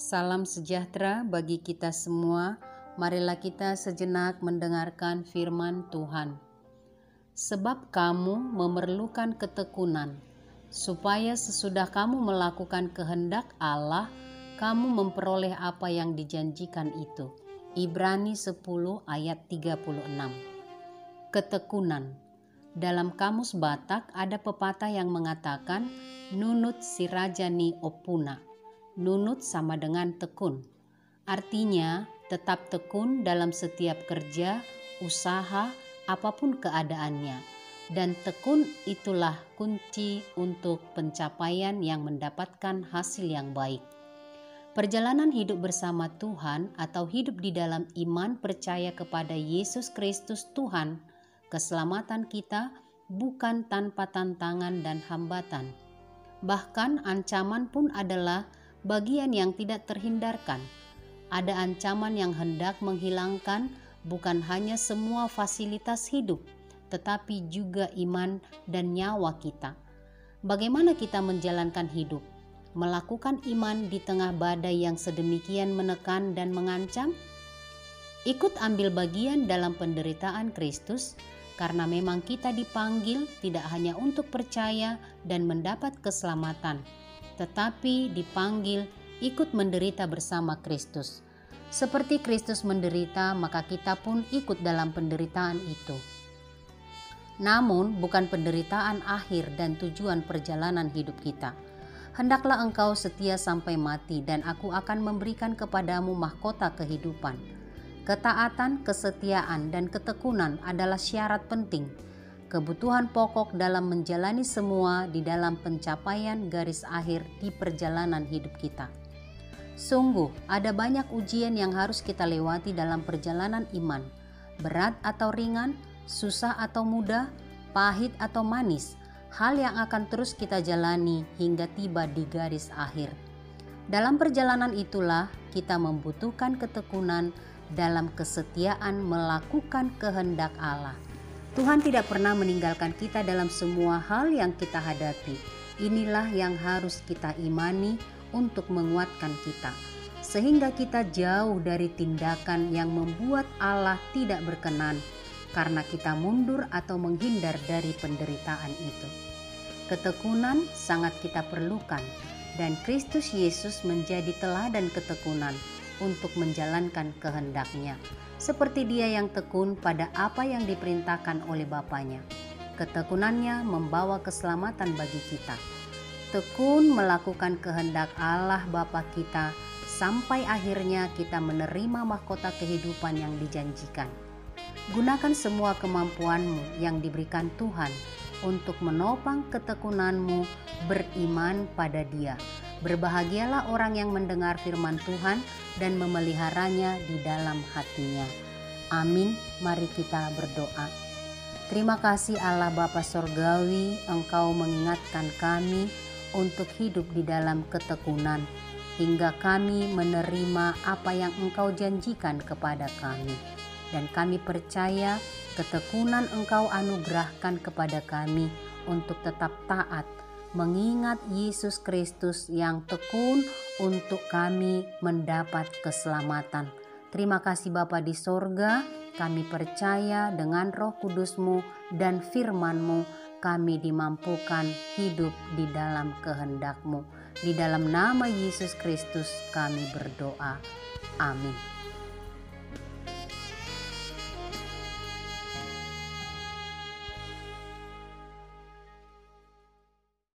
Salam sejahtera bagi kita semua. Marilah kita sejenak mendengarkan firman Tuhan. Sebab kamu memerlukan ketekunan, supaya sesudah kamu melakukan kehendak Allah, kamu memperoleh apa yang dijanjikan itu. Ibrani 10 ayat 36. Ketekunan. Dalam kamus Batak ada pepatah yang mengatakan nunut si raja ni opuna. Nunut sama dengan tekun. Artinya tetap tekun dalam setiap kerja, usaha, apapun keadaannya. Dan tekun itulah kunci untuk pencapaian yang mendapatkan hasil yang baik. Perjalanan hidup bersama Tuhan atau hidup di dalam iman percaya kepada Yesus Kristus Tuhan, keselamatan kita bukan tanpa tantangan dan hambatan. Bahkan ancaman pun adalah bagian yang tidak terhindarkan. Ada ancaman yang hendak menghilangkan bukan hanya semua fasilitas hidup, tetapi juga iman dan nyawa kita. Bagaimana kita menjalankan hidup? Melakukan iman di tengah badai yang sedemikian menekan dan mengancam? Ikut ambil bagian dalam penderitaan Kristus, karena memang kita dipanggil tidak hanya untuk percaya dan mendapat keselamatan, tetapi dipanggil ikut menderita bersama Kristus. Seperti Kristus menderita, maka kita pun ikut dalam penderitaan itu. Namun bukan penderitaan akhir dan tujuan perjalanan hidup kita. Hendaklah engkau setia sampai mati, dan aku akan memberikan kepadamu mahkota kehidupan. Ketaatan, kesetiaan, dan ketekunan adalah syarat penting, kebutuhan pokok dalam menjalani semua di dalam pencapaian garis akhir di perjalanan hidup kita. Sungguh, ada banyak ujian yang harus kita lewati dalam perjalanan iman, berat atau ringan, susah atau mudah, pahit atau manis, hal yang akan terus kita jalani hingga tiba di garis akhir. Dalam perjalanan itulah kita membutuhkan ketekunan dalam kesetiaan melakukan kehendak Allah. Tuhan tidak pernah meninggalkan kita dalam semua hal yang kita hadapi. Inilah yang harus kita imani untuk menguatkan kita, sehingga kita jauh dari tindakan yang membuat Allah tidak berkenan, karena kita mundur atau menghindar dari penderitaan itu. Ketekunan sangat kita perlukan, dan Kristus Yesus menjadi teladan ketekunan untuk menjalankan kehendak-Nya, seperti Dia yang tekun pada apa yang diperintahkan oleh Bapaknya. Ketekunannya membawa keselamatan bagi kita. Tekun melakukan kehendak Allah Bapa kita, sampai akhirnya kita menerima mahkota kehidupan yang dijanjikan. Gunakan semua kemampuanmu yang diberikan Tuhan untuk menopang ketekunanmu beriman pada Dia. Berbahagialah orang yang mendengar firman Tuhan dan memeliharanya di dalam hatinya. Amin. Mari kita berdoa. Terima kasih Allah Bapa Sorgawi, Engkau mengingatkan kami untuk hidup di dalam ketekunan, hingga kami menerima apa yang Engkau janjikan kepada kami. Dan kami percaya ketekunan Engkau anugerahkan kepada kami untuk tetap taat, mengingat Yesus Kristus yang tekun untuk kami mendapat keselamatan. Terima kasih Bapa di sorga, kami percaya dengan Roh Kudus-Mu dan firman-Mu kami dimampukan hidup di dalam kehendak-Mu. Di dalam nama Yesus Kristus kami berdoa. Amin.